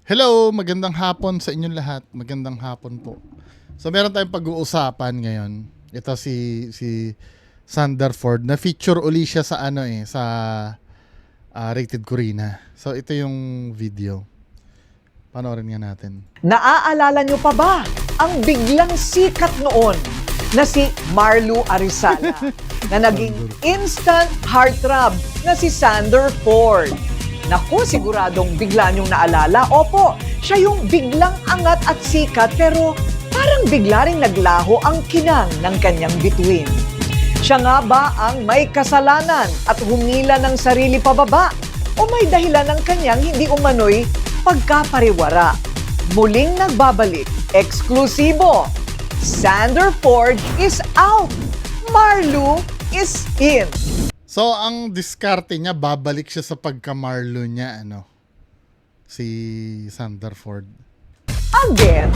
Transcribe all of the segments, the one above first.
Hello, magandang hapon sa inyong lahat. Magandang hapon po. So meron tayong pag-uusapan ngayon. Ito si Sander Ford. Na-feature uli siya sa sa Rated Corina. So ito yung video. Panoorin nga natin. Naaalala nyo pa ba ang biglang sikat noon na si Marlu Arizala na naging instant heartthrob na si Sander Ford? Naku, siguradong bigla niyong naalala. Opo, siya yung biglang angat at sikat pero parang bigla ring naglaho ang kinang ng kanyang bituin. Siya nga ba ang may kasalanan at humila ng sarili pababa? O may dahilan ng kanyang hindi umano'y pagkapariwara? Muling nagbabalik, eksklusibo. Sander Ford is out. Marlu is in. So ang diskarte niya, babalik siya sa pagka-Marlo niya, si Sander Ford. Again.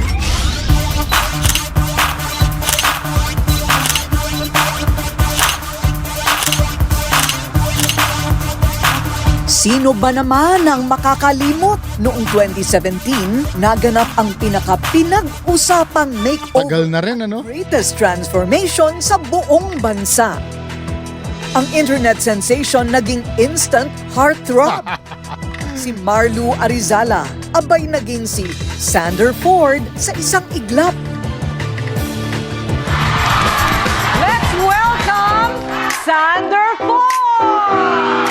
Sino ba naman ang makakalimot? Noong 2017, naganap ang pinaka-pinag-usapang makeover. Tagal na rin, Greatest transformation sa buong bansa. Ang internet sensation naging instant heartthrob. Si Marlu Arizala, abay naging si Sander Ford sa isang iglap. Let's welcome Sander Ford!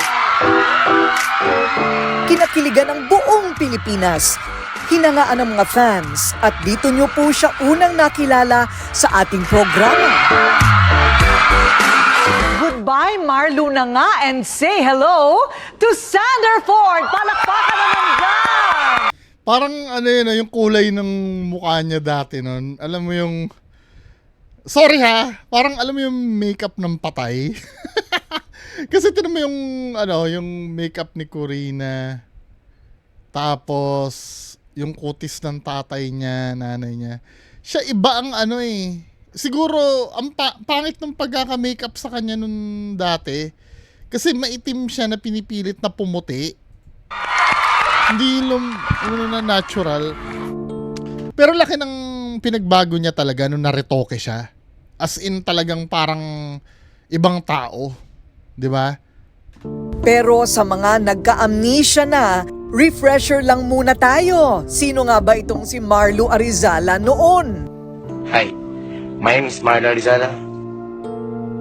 Kinakiligan ng buong Pilipinas. Hinangaan ng mga fans at dito nyo po siya unang nakilala sa ating programa. Goodbye, Marlu na nga, and say hello to Sander Ford. Palakpakan naman dyan! Parang yung kulay ng mukha niya dati nun. Alam mo yung... Sorry ha, parang alam mo yung makeup ng patay. Kasi tinan mo yung makeup ni Corina. Tapos, yung kutis ng tatay niya, nanay niya. Siya iba ang siguro, ang pangit ng pagkaka-makeup sa kanya nun dati. Kasi maitim siya na pinipilit na pumuti. Hindi na natural. Pero laki ng pinagbago niya talaga nung naretoke siya. As in talagang parang ibang tao. Di ba? Pero sa mga nagka-amnesia na, refresher lang muna tayo. Sino nga ba itong si Marlu Arizala noon? Hi, my name is Marlu Arizala.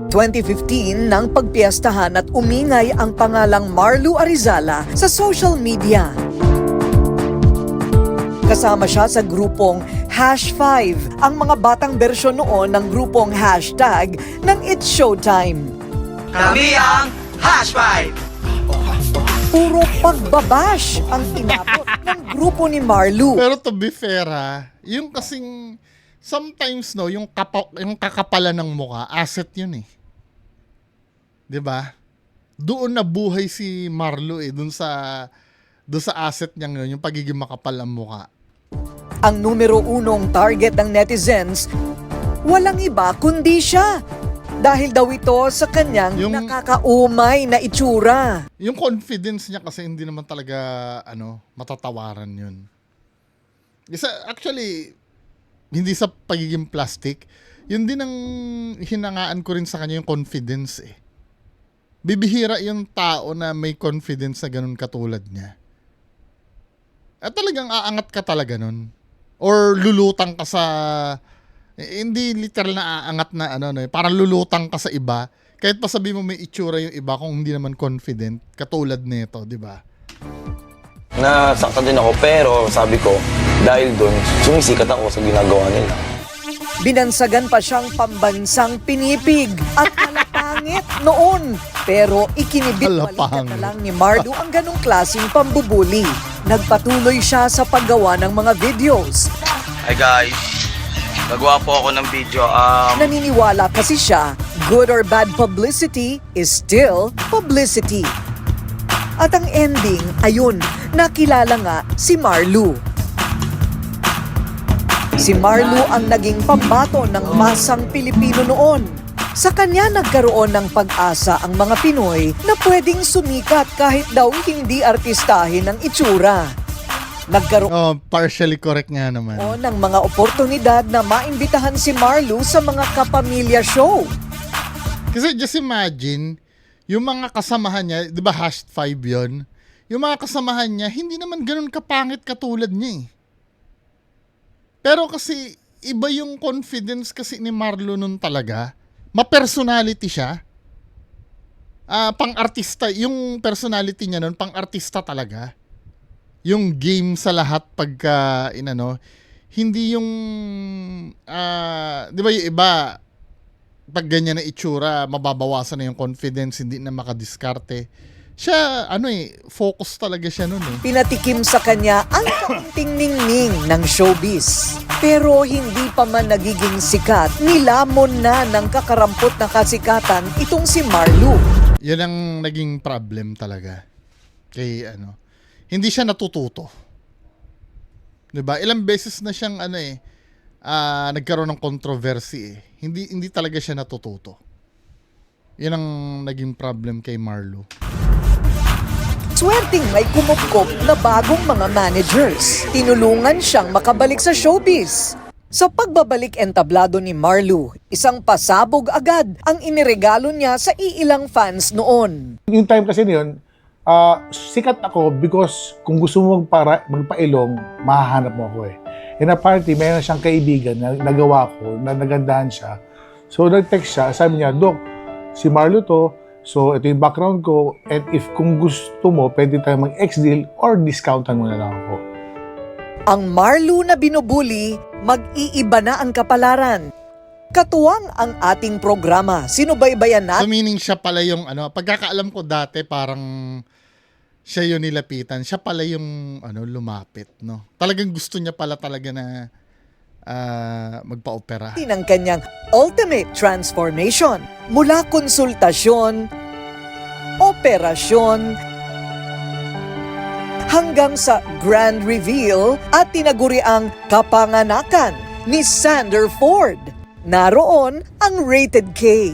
2015 nang pagpiestahan at umingay ang pangalang Marlu Arizala sa social media. Kasama siya sa grupong #5, ang mga batang bersyon noon ng grupong hashtag ng It's Showtime. Kami ang #5. Puro pagbabash ang inabot ng grupo ni Marlu. Pero to be fair yung kasing sometimes yung kakapalan ng mukha, asset yun eh. 'Di ba? Doon nabuhay si Marlu doon sa asset niya ngayon, yung pagiging makapal ang mukha. Ang numero unong target ng netizens, walang iba kundi siya. Dahil daw ito sa kanyang nakakaumay na itsura. Yung confidence niya kasi hindi naman talaga matatawaran yun. Actually, hindi sa pagiging plastic, yun din ang hinangaan ko rin sa kanya, yung confidence eh. Bibihira yung tao na may confidence na ganun katulad niya. At talagang aangat ka talaga nun. Or lulutang ka sa... hindi literal na aangat na parang lulutang ka sa iba. Kahit pa sabi mo may itsura yung iba kung hindi naman confident, katulad nito, di ba? Nasaktan din ako pero sabi ko, dahil doon, sumisikat ako sa ginagawa nila. Binansagan pa siyang pambansang pinipig at kalapangit noon. Pero ikinibit-balikan na lang ni Marlu ang ganong klaseng pambubuli. Nagpatuloy siya sa paggawa ng mga videos. Hi guys, nagawa po ako ng video. Naniniwala kasi siya, good or bad publicity is still publicity. At ang ending, ayun, nakilala nga si Marlu. Si Marlu ang naging pambato ng masang Pilipino noon. Sa kanya nagkaroon ng pag-asa ang mga Pinoy na pwedeng sumikat kahit daw hindi artistahin ang itsura. Nagkaroon Oh, partially correct nga naman. ng mga oportunidad na maimbitahan si Marlu sa mga kapamilya show. Kasi just imagine, yung mga kasamahan niya, di ba #5 yun? Yung mga kasamahan niya, hindi naman ganun kapangit katulad niya eh. Pero kasi, iba yung confidence kasi ni Marlo nun talaga. Ma-personality siya. Pang-artista, yung personality niya nun, pang-artista talaga. Yung game sa lahat pagka, hindi yung, di ba yung iba, pag ganyan na itsura, mababawasan na yung confidence, hindi na makadiskarte. Siya, focus talaga siya nun eh. Pinatikim sa kanya ang kaunting ningning ng showbiz. Pero hindi pa man nagiging sikat, nilamon na ng kakarampot na kasikatan itong si Marlu. Yan ang naging problem talaga. Kay hindi siya natututo. 'Di ba? Ilang beses na siyang nagkaroon ng controversy eh. Hindi talaga siya natututo. Yan ang naging problem kay Marlo. Swerteng may kumupkop na bagong mga managers. Tinulungan siyang makabalik sa showbiz. Sa pagbabalik entablado ni Marlu, isang pasabog agad ang iniregalo niya sa iilang fans noon. Yung time kasi niyon, sikat ako because kung gusto mo magpailong, mahahanap mo ako eh. In a party, mayroon siyang kaibigan na nagawa ko, na nagandahan siya. So nag-text siya, sabi niya, Dok, si Marlo to, so ito yung background ko, and if kung gusto mo, pwede tayo mag-ex-deal or discountan mo na lang ako. Ang Marlu na binubuli, mag-iiba na ang kapalaran. Katuwang ang ating programa. Sinubaybayan natin So meaning siya pala yung pagkakaalam ko dati parang siya yung nilapitan. Siya pala yung lumapit, no. Talagang gusto niya pala talaga na magpa-opera. ng kanyang ultimate transformation mula konsultasyon, operasyon, hanggang sa grand reveal at tinaguriang kapanganakan ni Sander Ford. Naroon ang Rated K.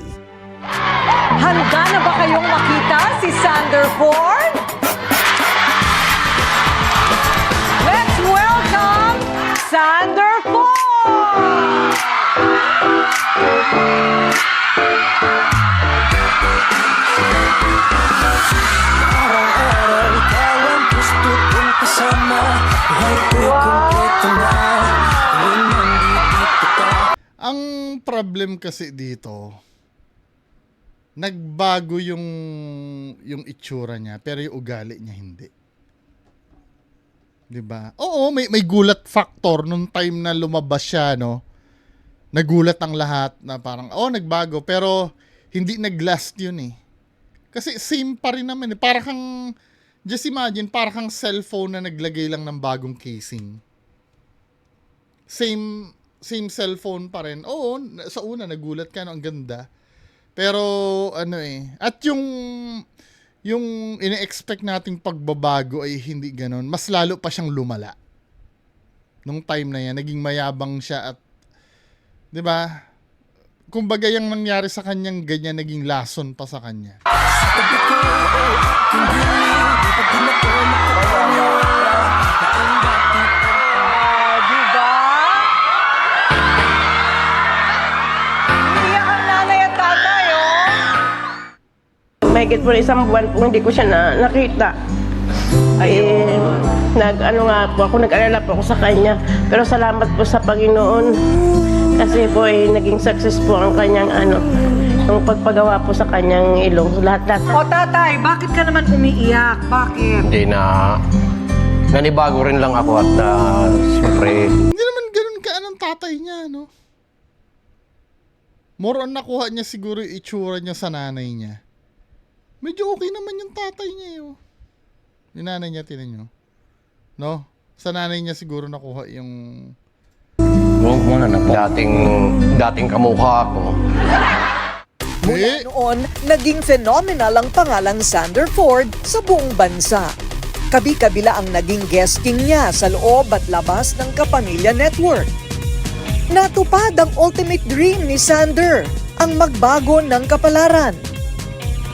Handa na ba kayong makita si Sander Ford? Let's welcome Sander Ford! Araw-araw ikaw ang gusto kong kasama. Buhay ko'y kumpleto na tuwing nandito ka. Ang problem kasi dito, nagbago yung itsura niya pero yung ugali niya hindi. 'Di ba? Oo, may gulat factor nung time na lumabas siya, no. Nagulat ang lahat na parang nagbago pero hindi nag-last yun eh. Kasi same pa rin naman eh. Para kang just imagine, para kang cellphone na naglagay lang ng bagong casing. Same cellphone pa rin. Oo, sa una nagulat ka, ang ganda. Pero at yung ine-expect nating pagbabago ay hindi ganon. Mas lalo pa siyang lumala. Nung time na yan, naging mayabang siya at 'di ba? Kumbaga yung nangyari sa kanyang ganyan, naging lason pa sa kanya. Diba? Iyak ang nanay at tatay, Mahigit po na isang buwan po hindi ko siya nakita. Ay, nag-alala po ako sa kanya. Pero salamat po sa Panginoon. Kasi po naging success po ang kanyang yung pagpagawa po sa kanyang ilong. Lahat-lahat. O tatay, bakit ka naman umiiyak? Bakit? Hindi na nanibago rin lang ako at siyempre Hindi naman ganun ka anong tatay niya, no? More on nakuha niya siguro yung itsura niya sa nanay niya. Medyo okay naman yung tatay niya, yo. Yung nanay niya, tinan nyo. No? Sa nanay niya siguro nakuha yung dating kamukha ko. Mula noon, naging phenomenal ang pangalang Sander Ford sa buong bansa. Kabi-kabila ang naging guesting niya sa loob at labas ng Kapamilya Network. Natupad ang ultimate dream ni Sander, ang magbago ng kapalaran.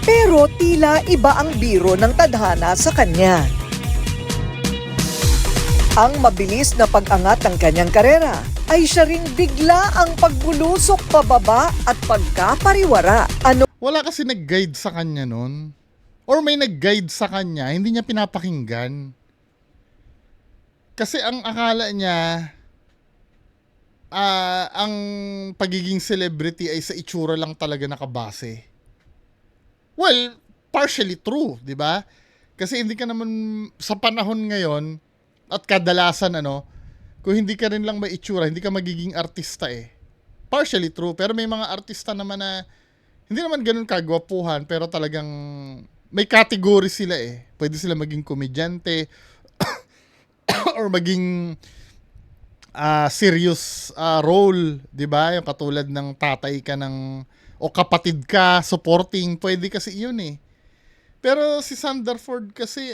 Pero tila iba ang biro ng tadhana sa kanya. ang mabilis na pag-angat ng kanyang karera ay siya ring bigla ang pagbulusok pababa at pagkapariwara. Ano Wala kasi nag-guide sa kanya nun. Or may nag-guide sa kanya, hindi niya pinapakinggan. Kasi ang akala niya, ang pagiging celebrity ay sa itsura lang talaga nakabase. Well, partially true, di ba? Kasi hindi ka naman sa panahon ngayon at kadalasan kung hindi ka rin lang may itsura, hindi ka magiging artista eh. Partially true, pero may mga artista naman na hindi naman ganun kagwapuhan, pero talagang may category sila eh. Pwede sila maging komedyante or maging serious role, 'di ba? Yung katulad ng tatay ka ng o kapatid ka, supporting, pwede kasi 'yun eh. Pero si Sanderford kasi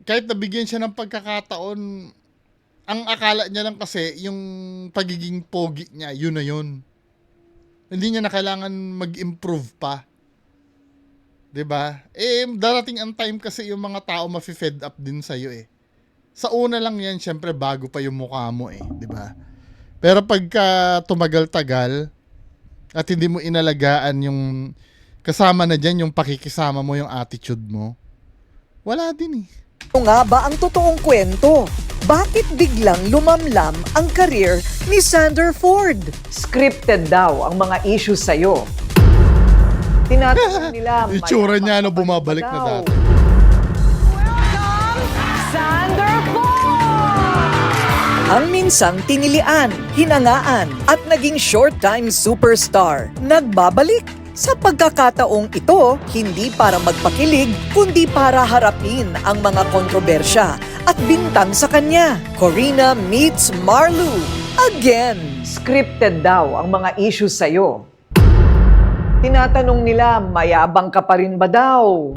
kahit nabigyan siya ng pagkakataon, ang akala niya lang kasi yung pagiging pogi niya, yun na yun. Hindi niya na kailangan mag-improve pa. 'Di ba? Darating ang time kasi yung mga tao mafi-fed up din sa iyo eh. Sa una lang 'yan, syempre bago pa yung mukha mo eh, 'di ba? Pero pagka tumagal-tagal at hindi mo inalagaan yung kasama na diyan yung pakikisama mo, yung attitude mo, wala din eh. nga ba ang totoong kwento? Bakit biglang lumamlam ang career ni Sanderford? Scripted daw ang mga issues sa'yo. Tinatanong nila, Itsura niya bumabalik na dati. Ang minsang tinilian, hinangaan at naging short-time superstar. Nagbabalik. Sa pagkakataong ito, hindi para magpakilig, kundi para harapin ang mga kontrobersya at bintang sa kanya. Corina meets Marlu. Again, scripted daw ang mga issues sa'yo. Tinatanong nila, mayabang ka pa rin ba daw?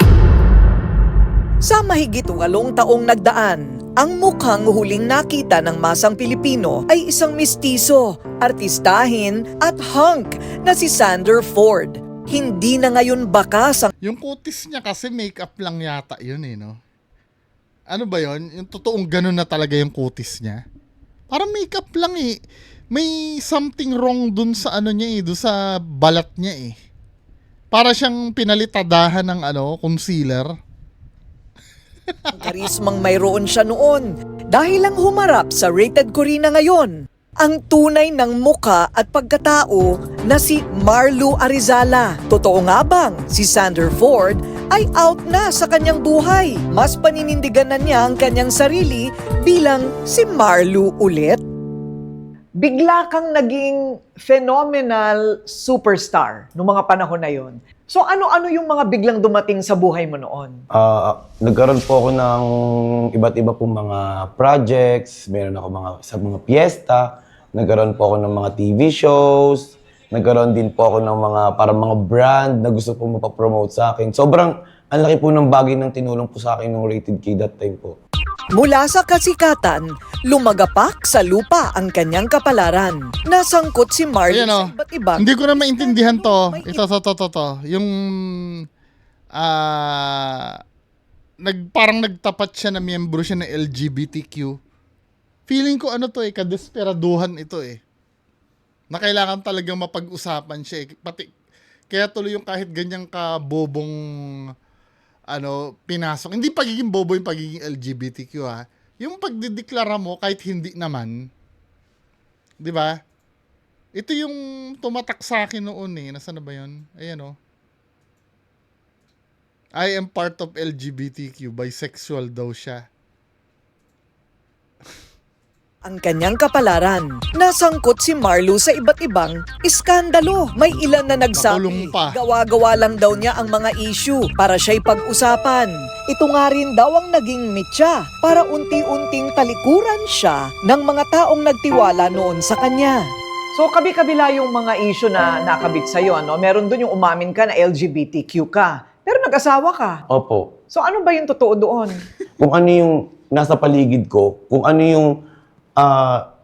Sa mahigit 8 taong nagdaan, ang mukhang huling nakita ng masang Pilipino ay isang mistiso, artistahin at hunk na si Sanderford. Hindi na ngayon bakas ang Yung kutis niya kasi makeup lang yata yun eh, no? Ano ba yun? Yung totoong ganun na talaga yung kutis niya. Parang makeup lang eh. May something wrong dun sa niya eh, dun sa balat niya eh. Para siyang pinalitadahan ng concealer. karismang mayroon siya noon dahil lang humarap sa Rated Corina ngayon. Ang tunay ng muka at pagkatao na si Marlu Arizala. Totoo nga bang si Sanderford ay out na sa kanyang buhay? Mas paninindigan na niya ang kanyang sarili bilang si Marlu ulit? Bigla kang naging phenomenal superstar noong mga panahon na yon. So ano-ano yung mga biglang dumating sa buhay mo noon? Nagkaroon po ako ng iba't iba pong mga projects, meron ako sa mga piyesta, nagkaroon po ako ng mga TV shows, nagkaroon din po ako ng mga brand na gusto po mapapromote sa akin. Sobrang ang laki po ng bagay ng tinulong po sa akin ng Rated K that time po. Mula sa kasikatan, lumagapak sa lupa ang kanyang kapalaran. Nasangkot si Marlu Ayan, sa iba't ibang... Hindi ko na maintindihan to. May Ito. Yung parang nagtapat siya na miyembro siya ng LGBTQ. Feeling ko kadesperaduhan ito eh. Na kailangan talagang mapag-usapan siya eh. Kaya tuloy yung kahit ganyang kabobong pinasok. Hindi pagiging bobo yung pagiging LGBTQ ha. Yung pagdideklara mo kahit hindi naman. 'Di ba? Ito yung tumatak sa akin noon eh. Nasaan na ba yun? Ayan I am part of LGBTQ. Bisexual daw siya. Ang kanyang kapalaran. Nasangkot si Marlu sa iba't ibang iskandalo. May ilan na nagsabi, Nakulong pa. gawa-gawa lang daw niya ang mga issue para siya'y pag-usapan. Ito nga rin daw ang naging mitya para unti-unting talikuran siya ng mga taong nagtiwala noon sa kanya. So kabi-kabila yung mga issue na nakabit sa'yo, meron doon yung umamin ka na LGBTQ ka. Pero nag-asawa ka. Opo. So ano ba yung totoo doon? Kung ano yung nasa paligid ko, kung ano yung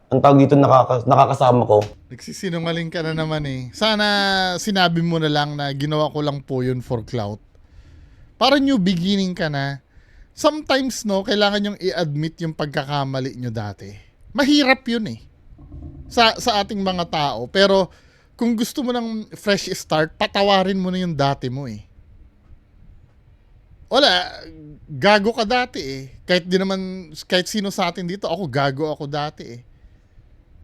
ang tawag dito nakakasama ko. Nagsisinungaling ka na naman eh. Sana sinabi mo na lang na ginawa ko lang po yun for clout. Para new beginning ka na. sometimes, no, kailangan yung i-admit yung pagkakamali nyo dati. Mahirap yun eh. Sa ating mga tao. Pero, kung gusto mo ng fresh start, patawarin mo na yung dati mo eh. Wala, gago ka dati eh. Kahit sino sa atin dito, gago ako dati eh.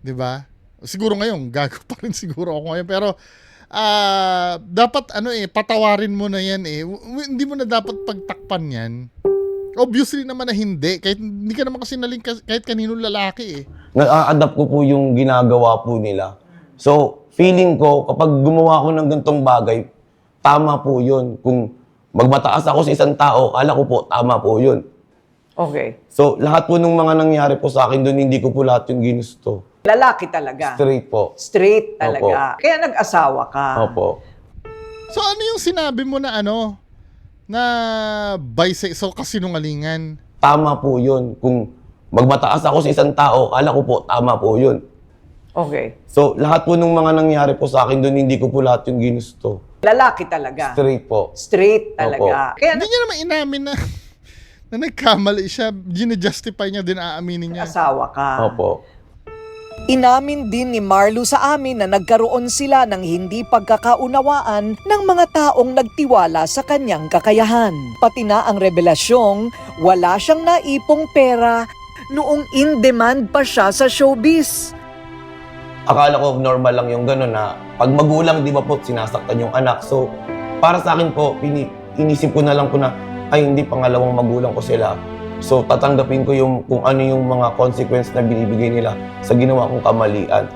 'Di ba? Siguro ngayon, gago pa rin siguro ako ngayon. Pero, dapat patawarin mo na yan eh. Hindi mo na dapat pagtakpan yan. Obviously naman na hindi. Kahit hindi ka naman kasi naling kahit kaninong lalaki eh. Na-adapt ko po yung ginagawa po nila. So, feeling ko, kapag gumawa ko ng gantong bagay, tama po yun. Kung magmataas ako sa isang tao, kala ko po, tama po yun. Okay. So, lahat po nung mga nangyari po sa akin doon, hindi ko po lahat yung ginusto. Lalaki talaga. Straight po. Straight talaga. Kaya nag-asawa ka. Opo. So ano yung sinabi mo na na bisexual kasinungalingan? Tama po yun. Kung magmataas ako sa isang tao, kala ko po, tama po yun. Okay. So, lahat po nung mga nangyari po sa akin doon, hindi ko po lahat yung ginusto. Lalaki talaga. Straight po. Straight talaga. Kaya Hindi niya naman inamin na nagkamali siya. Gina-justify niya din, aaminin niya. nag-asawa ka. Opo. Inamin din ni Marlo sa amin na nagkaroon sila ng hindi pagkakaunawaan ng mga taong nagtiwala sa kanyang kakayahan. Pati na ang revelasyong wala siyang naipong pera noong in-demand pa siya sa showbiz. Akala ko normal lang yung gano'n na pag magulang, di ba po, sinasaktan yung anak. So, para sa akin po, inisip ko na lang po na, ay hindi, pangalawang magulang ko sila. So, tatanggapin ko kung ano yung mga consequence na binibigay nila sa ginawa kong kamalian.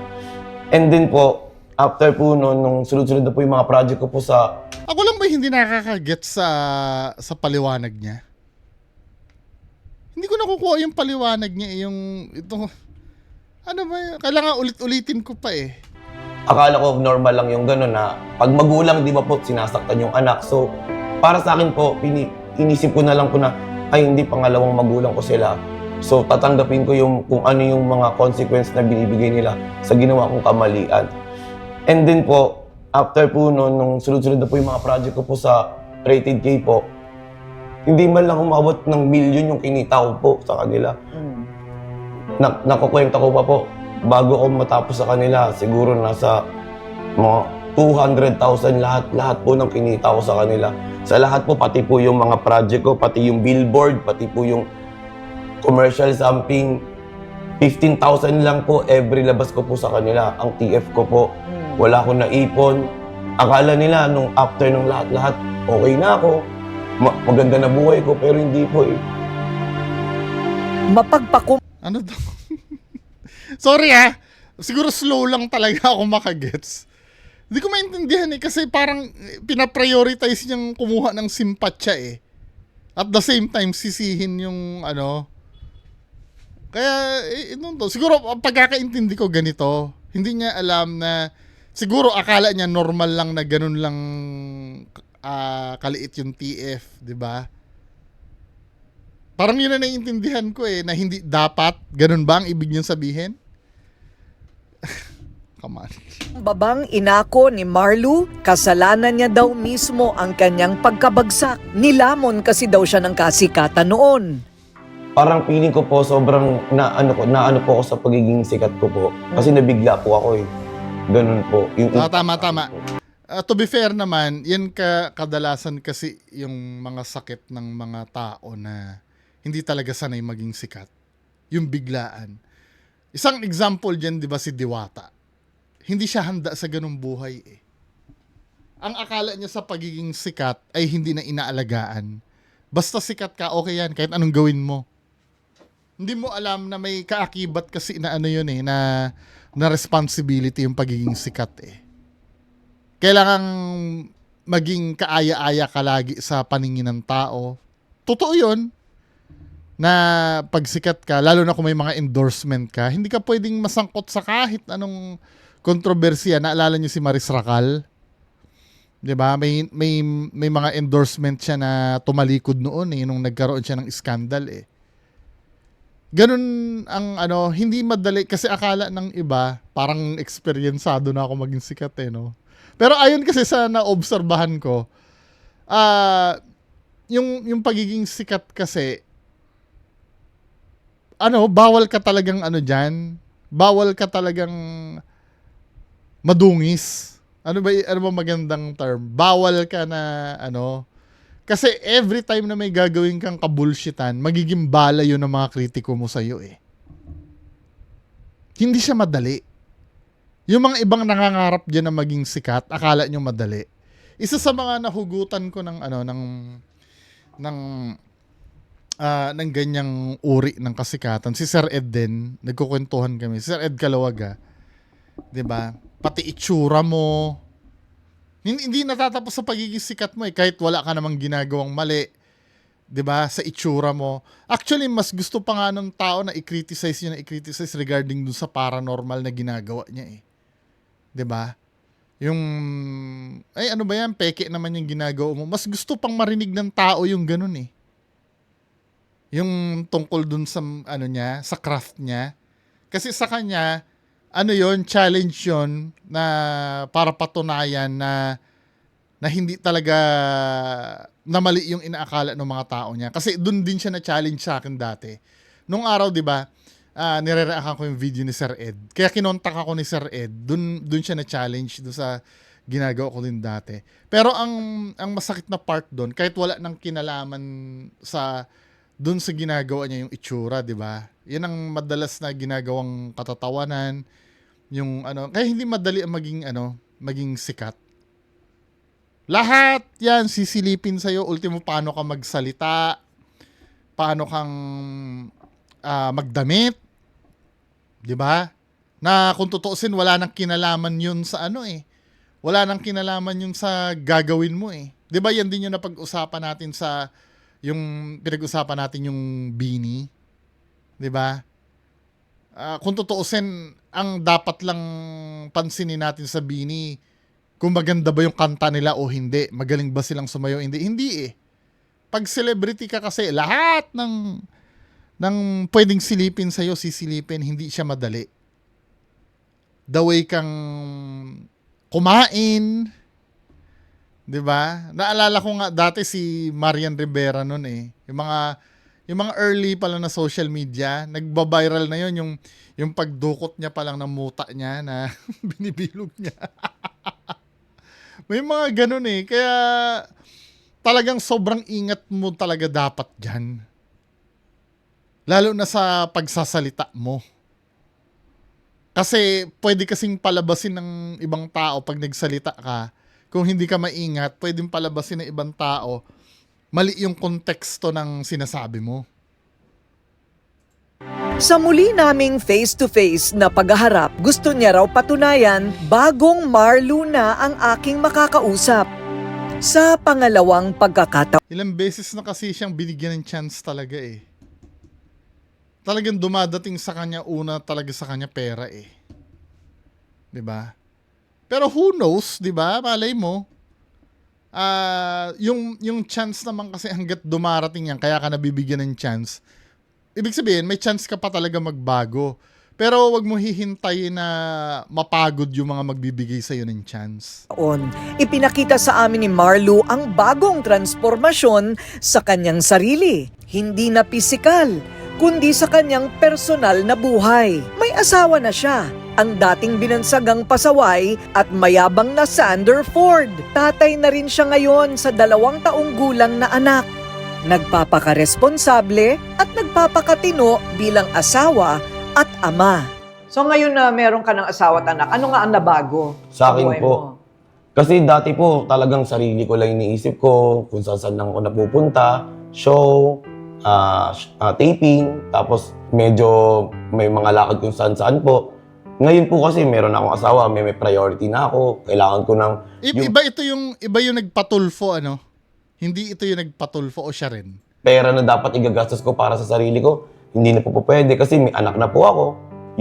And then po, after po noon, nung sunod-sunod na po yung mga project ko po sa... Ako lang ba hindi nakakaget sa paliwanag niya? Hindi ko nakukuha yung paliwanag niya, kailangan ulit-ulitin ko pa eh. Akala ko normal lang yung gano'n na pag magulang, di ba po, sinasaktan yung anak. So, para sa akin po, inisip ko na lang po na, ay hindi, pangalawang magulang ko sila. So, tatanggapin ko kung ano yung mga consequence na binibigay nila sa ginawa kong kamalian. And then po, after po noon, nung sunod-sunod na po yung mga project ko po sa Rated K po, hindi man lang umabot ng milyon yung kinita ko po sa kanila. Nakukwenta ko pa po, bago ako matapos sa kanila, siguro nasa mga 200,000 lahat po ng kinita ko sa kanila. Sa lahat po, pati po yung mga project ko, pati yung billboard, pati po yung commercial something, 15,000 lang po every labas ko po sa kanila. Ang TF ko po, wala akong naipon. Akala nila nung after ng lahat-lahat, okay na ako. Maganda na buhay ko, pero hindi po eh. Ano to? Sorry siguro slow lang talaga ako makagets. Hindi ko maintindihan kasi parang pinaprioritize niyang kumuha ng simpatya eh. At the same time, sisihin yung Kaya, siguro pagkakaintindi ko ganito, hindi niya alam na, siguro akala niya normal lang na ganun lang kaliit yung TF, di ba? Parang yun na naiintindihan ko na hindi dapat, ganun ba ang ibig niyang sabihin? Come on. Babang inako ni Marlo, kasalanan niya daw mismo ang kanyang pagkabagsak. Nilamon kasi daw siya ng kasikatan noon. Parang feeling ko po sobrang naano po ako sa pagiging sikat ko po. Kasi nabigla po ako eh. Ganun po. Tama. To be fair naman, yan kadalasan kasi yung mga sakit ng mga tao na hindi talaga sanay maging sikat. Yung biglaan. Isang example dyan, di ba, si Diwata. Hindi siya handa sa ganung buhay eh. Ang akala niya sa pagiging sikat ay hindi na inaalagaan. Basta sikat ka, okay yan, kahit anong gawin mo. Hindi mo alam na may kaakibat kasi na yun eh, na responsibility yung pagiging sikat eh. Kailangang maging kaaya-aya ka lagi sa paningin ng tao. Totoo yun. Na pagsikat ka, lalo na kung may mga endorsement ka, hindi ka pwedeng masangkot sa kahit anong kontrobersiya. Naalala niyo si Maris Racal? 'Di ba? May mga endorsement siya na tumalikod noon nung nagkaroon siya ng scandal eh. Ganun ang hindi madali kasi akala ng iba, parang eksperyensado na ako maging sikat no. Pero ayon kasi sa naobserbahan ko, yung pagiging sikat kasi bawal ka talagang bawal ka talagang madungis. Ano ba magandang term? Bawal ka na kasi every time na may gagawin kang kabulshitan, magiging bala yun ng mga kritiko mo sa'yo eh. Hindi siya madali. Yung mga ibang nangangarap dyan na maging sikat, akala nyo madali. Isa sa mga nahugutan ko ng ng ganyang uri ng kasikatan, si Sir Ed din, nagkukwentuhan kami. Si Sir Ed Calawaga, 'di ba? Pati itsura mo, hindi natatapos sa pagiging sikat mo eh, kahit wala ka namang ginagawang mali, 'di ba? Sa itsura mo. Actually, mas gusto pa nga ng tao na i-criticize regarding dun sa paranormal na ginagawa niya eh. 'Di ba? Yung ano ba yan, peke naman yung ginagawa mo. Mas gusto pang marinig ng tao yung ganun eh. Yung tungkol dun sa niya, sa craft niya. Kasi sa kanya, yon, challenge yon na para patunayan na hindi talaga na mali yung inaakala ng mga tao niya. Kasi dun din siya na challenge sa akin dati. Nung araw, 'di ba? Nire-react ko yung video ni Sir Ed. Kaya kinontak ako ni Sir Ed. Dun siya na challenge dun sa ginagawa ko din dati. Pero ang masakit na part dun, kahit wala nang kinalaman dun sa ginagawa niya yung itsura, 'di ba? Yan ang madalas na ginagawang katatawanan, yung kaya hindi madali ang maging sikat. Lahat 'yan sisilipin sa iyo, ultimo paano ka magsalita, paano kang magdamit, 'di ba? Na kung tutuusin wala nang kinalaman 'yun sa wala nang kinalaman 'yun sa gagawin mo eh. 'Di ba yan din yung napag-usapan natin sa yung pinag-usapan natin yung Bini, 'di ba? Kung tutuusin, ang dapat lang pansinin natin sa Bini, kung maganda ba yung kanta nila o hindi, magaling ba silang sumayaw, hindi eh. Pag celebrity ka kasi, lahat ng pwedeng silipin sa'yo, sisilipin, hindi siya madali. The way kang kumain, 'di ba? Naalala ko nga dati si Marian Rivera noon eh. Yung mga early pa lang na social media, nagba-viral na yon yung pagdukot niya pa lang ng muta niya na binibilog niya. May mga ganun eh. Kaya talagang sobrang ingat mo talaga dapat diyan. Lalo na sa pagsasalita mo. Kasi pwede kasing palabasin ng ibang tao pag nagsalita ka. Kung hindi ka maingat, pwedeng palabasin ng ibang tao, mali yung konteksto ng sinasabi mo. Sa muli naming face-to-face na paghaharap, gusto niya raw patunayan bagong Marlu na ang aking makakausap. Sa pangalawang pagkakataon, Ilang beses na kasi siyang binigyan ng chance talaga eh. Talagang dumadating sa kanya, una talaga sa kanya pera eh. 'Di ba? Pero who knows, 'di ba? Malay mo. Yung chance naman kasi hangga't dumarating yan, kaya ka nabibigyan ng chance. Ibig sabihin, may chance ka pa talaga magbago. Pero wag mo hihintayin na mapagod yung mga magbibigay sa'yo ng chance. ipinakita sa amin ni Marlu ang bagong transformasyon sa kanyang sarili. Hindi na pisikal, kundi sa kanyang personal na buhay. May asawa na siya, ang dating binansagang pasaway at mayabang na Sander Ford. Tatay na rin siya ngayon sa 2 taong gulang na anak. Nagpapaka-responsable at nagpapakatino bilang asawa at ama. So ngayon na meron ka ng asawa at anak, ano nga ang nabago Sa akin buhay po, mo? kasi dati po talagang sarili ko lang iniisip ko kung saan lang ako napupunta, show, taping, tapos medyo may mga lakad kung saan po. Ngayon po kasi meron akong asawa, may priority na ako, kailangan ko ng... Iba yung nagpatulfo, Hindi ito yung nagpatulfo o siya rin? Pera na dapat igagastos ko para sa sarili ko, hindi na po pwede kasi may anak na po ako.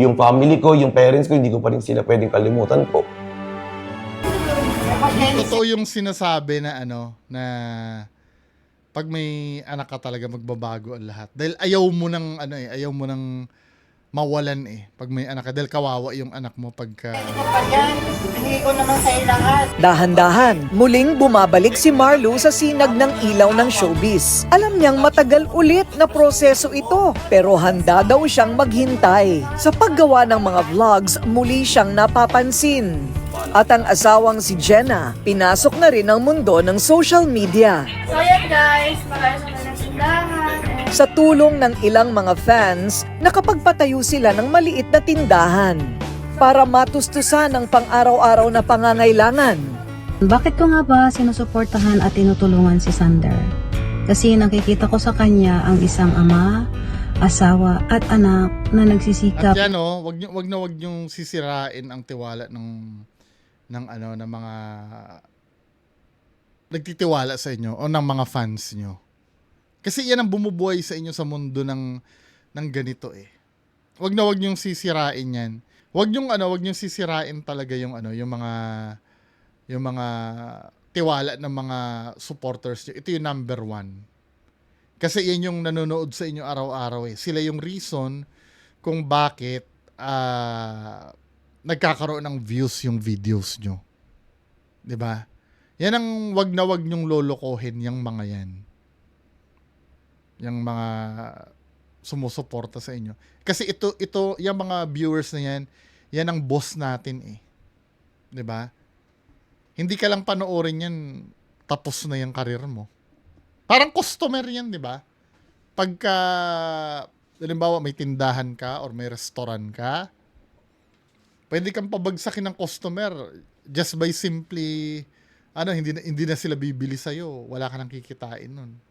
Yung family ko, yung parents ko, hindi ko pa rin sila pwedeng kalimutan po. Totoo yung sinasabi na na pag may anak ka talaga magbabago ang lahat. Dahil ayaw mo ng mawalan eh pag may anak ka dahil kawawa yung anak mo pagka Dahan-dahan, muling bumabalik si Marlo sa sinag ng ilaw ng showbiz. Alam niyang matagal ulit na proseso ito, pero handa daw siyang maghintay. Sa paggawa ng mga vlogs, muli siyang napapansin. At ang asawang si Jenna, pinasok na rin ang mundo ng social media. So yan guys, maayos na ng tindahan. Sa tulong ng ilang mga fans, nakapagpatayo sila ng maliit na tindahan para matustusan ang pang-araw-araw na pangangailangan. Bakit ko nga ba sinusuportahan at tinutulungan si Sander? Kasi nakikita ko sa kanya ang isang ama, asawa at anak na nagsisikap. At yan wag niyong sisirain ang tiwala ng mga nagtitiwala sa inyo o ng mga fans niyo. Kasi yan ang bumubuhay sa inyo sa mundo ng ganito eh. Wag niyong sisirain yan. Wag niyong sisirain talaga yung mga tiwala ng mga supporters niyo. Ito yung number 1. Kasi yan yung nanonood sa inyo araw-araw eh. Sila yung reason kung bakit nagkakaroon ng views yung videos nyo. 'Di ba? Yan ang wag niyong lolokohin yung mga yan. Yung mga sumusuporta sa inyo. Kasi ito yung mga viewers na yan ang boss natin eh. 'Di ba? Hindi ka lang panoorin yan, tapos na yung karir mo. Parang customer yan, 'di ba? Pagka halimbawa may tindahan ka or may restaurant ka, pwede kang pabagsakin ng customer just by simply hindi na sila bibili sa wala ka nang kikitain nun.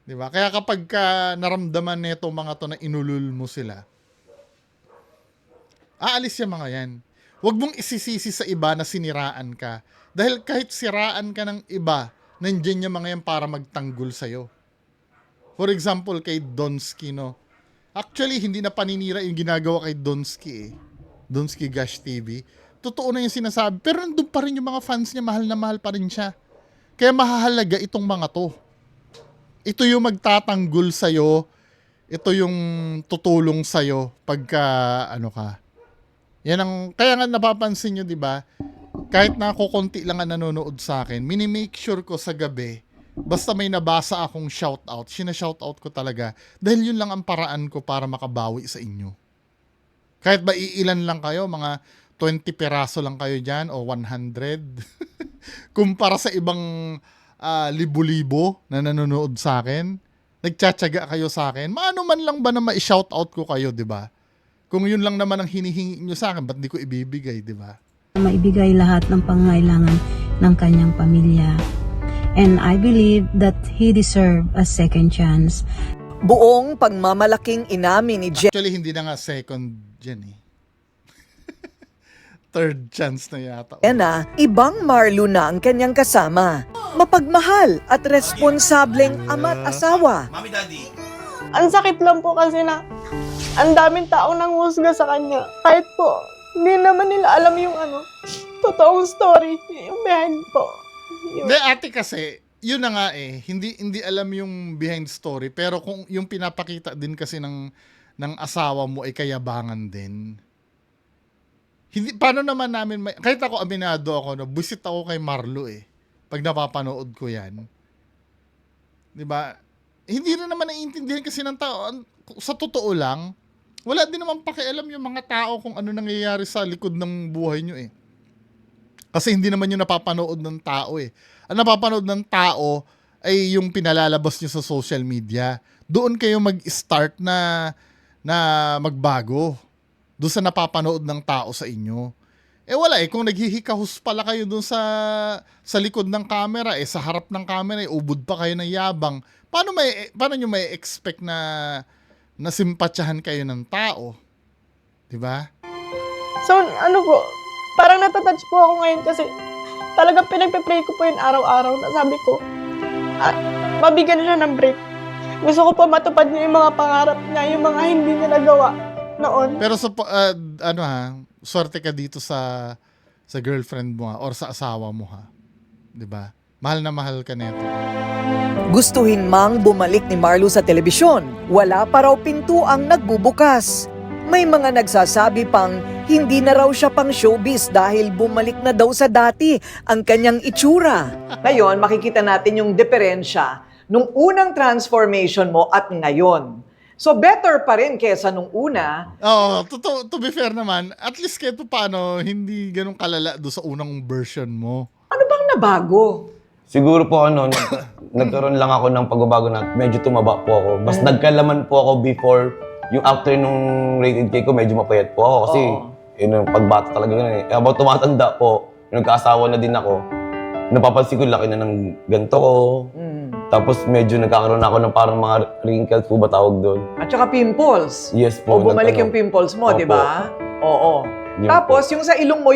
'Di ba? Kaya kapag naramdaman nito mga to na inulul mo sila, aalis yung mga yan. Huwag mong isisisi sa iba na siniraan ka. Dahil kahit siraan ka ng iba, nandiyan yung mga yan para magtanggol sa'yo. For example, kay Donsky, no? Actually, hindi na paninira yung ginagawa kay Donsky eh. Donsky Gash TV. Totoo na yung sinasabi. Pero nandun pa rin yung mga fans niya, mahal na mahal pa rin siya. Kaya mahalaga itong mga to. Ito yung magtatanggol sa'yo. Ito yung tutulong sa'yo pagka ka. Yan ang, kaya nga napapansin nyo, di ba? Kahit na ako konti lang ang nanonood sa akin, minimake sure ko sa gabi, basta may nabasa akong shoutout, sinashoutout ko talaga. Dahil yun lang ang paraan ko para makabawi sa inyo. Kahit ba iilan lang kayo, mga 20 peraso lang kayo dyan, o 100. Kumpara sa ibang libo-libo na nanonood sa akin, nagtsatsaga kayo sa akin, maano man lang ba na ma-shoutout ko kayo, di ba? Kung yun lang naman ang hinihingi nyo sa akin, ba't di ko ibibigay, di ba? Maibigay lahat ng pangangailangan ng kanyang pamilya. And I believe that he deserved a second chance. Buong pagmamalaking inamin ni Actually, hindi na nga second dyan eh. Third chance na yata. Jenna, ibang Marlo na ang kanyang kasama. Mapagmahal at responsableng ama't asawa. Ang sakit lang po kasi na ang daming taong nanghusga sa kanya. Kahit po, hindi naman nila alam yung totoong story, yung behind po. Hindi, ate kasi, yun na nga eh, hindi alam yung behind story, pero kung yung pinapakita din kasi ng asawa mo ay kayabangan din. Hindi, paano naman namin, kahit ako aminado ako, busit ako kay Marlo eh, pag napapanood ko yan. Diba? Hindi na naman naiintindihan kasi ng tao, sa totoo lang, wala din naman pakialam yung mga tao kung ano nangyayari sa likod ng buhay nyo eh. Kasi hindi naman yung napapanood ng tao eh. Ang napapanood ng tao ay yung pinalalabas nyo sa social media. Doon kayo mag-start na magbago. Doon sa napapanood ng tao sa inyo. Eh wala eh, kung naghihikahus pala kayo doon sa likod ng camera, sa harap ng camera, ubod pa kayo ng yabang, paano nyo may expect na simpatyahan kayo ng tao? Diba? So, po, parang natatouch po ako ngayon kasi talagang pinagpe-pray ko po yun araw-araw na sabi ko, mabigyan siya ng break. Gusto ko po matupad niya yung mga pangarap niya, yung mga hindi niya nagawa noon. Pero swerte ka dito sa girlfriend mo or sa asawa mo ha. 'Di ba? Mahal na mahal ka neto. Gustuhin mang bumalik ni Marlo sa telebisyon, wala pa raw pinto ang nagbubukas. May mga nagsasabi pang hindi na raw siya pang showbiz dahil bumalik na daw sa dati ang kanyang itsura. Ngayon, makikita natin yung diferensya nung unang transformation mo at ngayon. So better pa rin kesa nung una. Oo, to be fair naman, at least kahit paano, hindi ganun kalala do sa unang version mo. Ano bang nabago? Siguro po nagkaroon lang ako ng pagbabago na medyo tumaba po ako. Mas nagkalaman po ako before, yung after nung rated K ko, medyo mapayat po ako. Kasi, Oo. yun yung pagbata talaga ganun eh. Habang tumatanda po, nagkaasawa na din ako, napapansin ko laki na ng ganito ko. Tapos medyo nagkakaroon ako ng parang mga wrinkles po ba tawag doon. At saka pimples. Yes po. O bumalik nag-ano. yung pimples mo, Opo. di ba? Oo. Yun Tapos, yung sa ilong mo,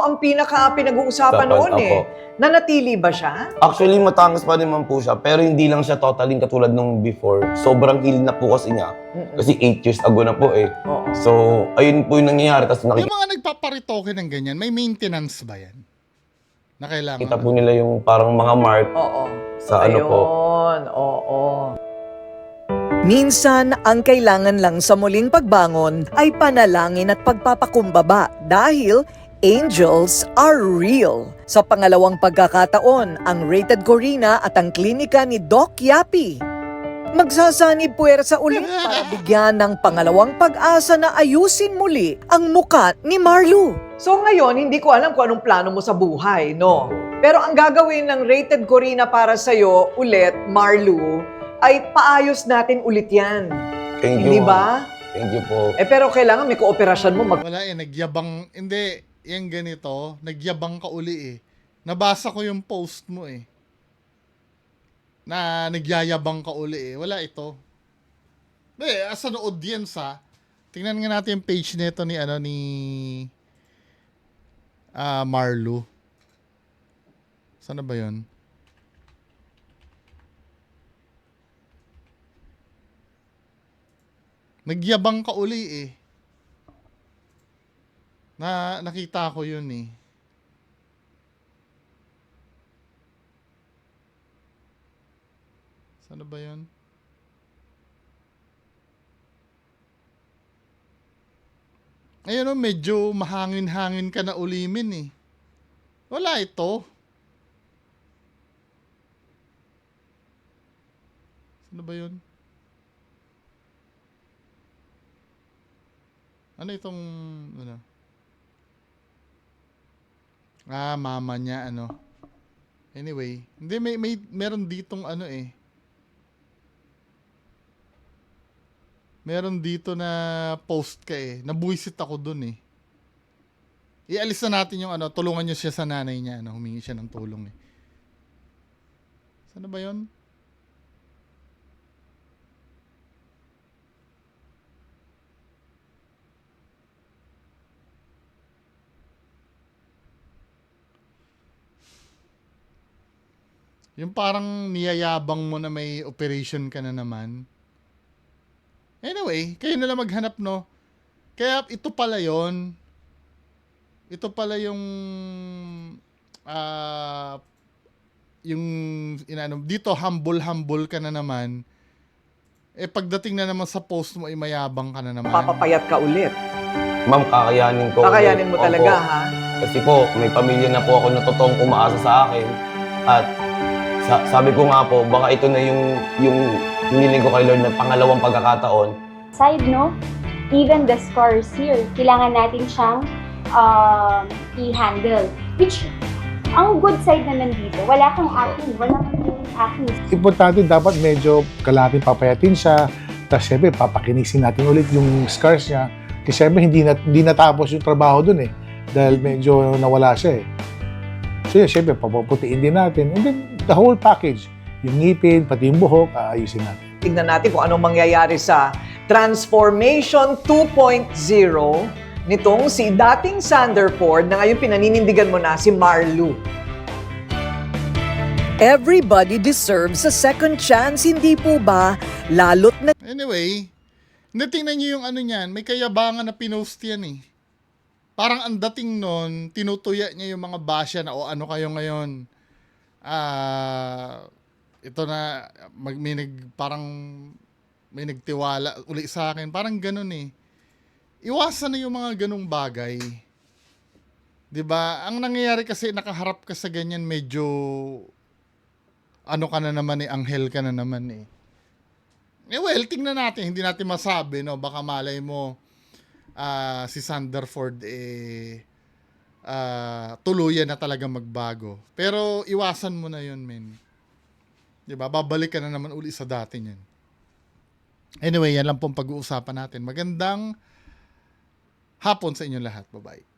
ang pinaka pinag-uusapan Tapos, noon eh. opo. Nanatili ba siya? Actually, matangos pa naman po siya, pero hindi lang siya totally katulad nung before. Sobrang heal na po kasi niya. Kasi 8 years ago na po eh. Oo. So, ayun po yung nangyayari. Tapos Yung mga nagpaparitoke ng ganyan, may maintenance ba yan? Na kailangan? nakita po nila yung parang mga mark Oo. sa ano po. Ayun, oo. Minsan, ang kailangan lang sa muling pagbangon ay panalangin at pagpapakumbaba dahil angels are real. Sa pangalawang pagkakataon, ang Rated Corina at ang klinika ni Doc Yapi magsasanib puwersa ulit para bigyan ng pangalawang pag-asa na ayusin muli ang muka ni Marlo. So ngayon, hindi ko alam kung anong plano mo sa buhay, no? Pero ang gagawin ng Rated Corina para sa'yo ulit, Marlo, ay paayos natin ulit yan. Thank you. Hindi ma'am. ba? Thank you po. Pero kailangan may kooperasyon mo. Wala eh, nagyabang, hindi, yung ganito, nagyabang ka uli eh. Nabasa ko yung post mo eh. Na nagyayabang ka uli eh. Wala ito. As an audience tingnan nga natin yung page nito ni, Marlo. Sana ba yun? Nagyabang ka uli eh. Nakita ko yun eh. Sana ba yun? Ayun medyo mahangin-hangin ka na ulimin eh. Wala ito. Ano ba yun? Ano itong, mama niya, Anyway, hindi, meron ditong meron dito na post ka eh. Nabuisit ako dun eh. Ialis na natin yung tulungan niyo siya sa nanay niya, humingi siya ng tulong eh. Sana ba yun? Yung parang niyayabang mo na may operation ka na naman. Anyway, kayo na lang maghanap, no? Kaya ito pala yon. Ito pala yung dito humble ka na naman. Pagdating na naman sa post mo, mayabang ka na naman. Papapayat ka ulit. Ma'am, kakayanin ko. Kakayanin mo Opo. talaga, ha? Kasi po, may pamilya na po ako na totoong umaasa sa akin. At sabi ko nga po, baka ito na yung hiniling ko kay Lord na pangalawang pagkakataon. Side note, even the scars here, kailangan natin siyang i-handle. Which, ang good side naman dito, wala kang acne, wala kang acne. Importante, dapat medyo kalapin papayatin siya. Tapos syempre, papakinisin natin ulit yung scars niya. Kasi syempre, hindi natapos yung trabaho dun eh. Dahil medyo nawala siya eh. So yun, syempre, papaputiin din natin. And then, the whole package. Yung ngipin, pati yung buhok, aayusin natin. Tignan natin kung anong mangyayari sa Transformation 2.0 nitong si dating Sanderford na ngayon pinaninindigan mo na si Marlo. Everybody deserves a second chance, hindi po ba? Lalot na Anyway, tingnan niyo yung niyan, may kayabangan na pinost yan eh. Parang ang dating nun, tinutuya niya yung mga basya na, ano kayo ngayon? ito na, parang may nagtiwala uli sa akin. Parang ganun eh. Iwasan na yung mga ganung bagay. 'Di ba? Ang nangyayari kasi nakaharap ka sa ganyan, medyo ano ka na naman eh, anghel ka na naman eh. Well, tingnan natin, hindi natin masabi, no? Baka malay mo si Sanderford tuluyan na talaga magbago. Pero iwasan mo na 'yun, men. 'Di ba? Babalik ka na naman uli sa dati niyan. Anyway, yan lang pong pag-uusapan natin. Magandang hapon sa inyo lahat. Bye-bye.